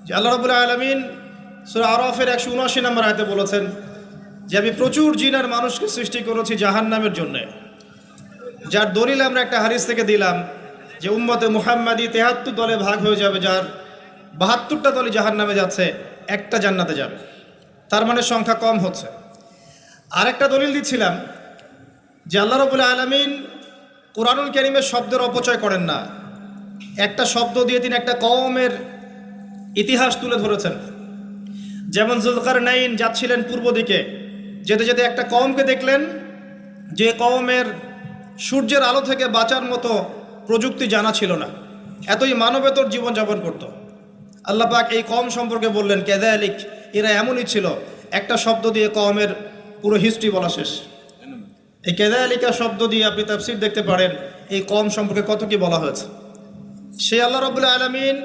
যে আল্লাহ রাব্বুল আলামিন সূরা আরাফের 179 নম্বর আয়াতে বলেছেন যে আমি প্রচুর জিন আর মানুষকে সৃষ্টি করেছি জাহান্নামের জন্য, যার দলিল আমরা একটা হাদিস থেকে দিলাম যে উম্মতে মুহাম্মাদি 73 দলে ভাগ হয়ে যাবে, যার 72টা দলই জাহান্নামে যাচ্ছে, একটা জান্নাতে যাবে। তার মানে সংখ্যা কম হচ্ছে। আরেকটা দলিল দিচ্ছিলাম যে আল্লাহ রাব্বুল আলামিন কোরআনুল কারীমের শব্দের অপচয় করেন না। একটা শব্দ দিয়ে তিনি একটা কওমের ইতিহাস তুলে ধরেছেন। যেমন যুলকারনাইন যাচ্ছিলেন পূর্ব দিকে, যেতে যেতে একটা কওমকে দেখলেন যে কওমের সূর্যের আলো থেকে বাঁচার মতো প্রযুক্তি জানা ছিল না, এতই মানবেতর জীবনযাপন করত। আল্লাহ পাক এই কওম সম্পর্কে বললেন কাযালিক, এরা এমনই ছিল। একটা শব্দ দিয়ে কওমের পুরো হিস্ট্রি বলা শেষ। এই কাযালিকা শব্দ দিয়ে আপনি তাফসীর দেখতে পারেন এই কওম সম্পর্কে কত কি বলা হয়েছে। সে আল্লাহ রাব্বুল আলামিন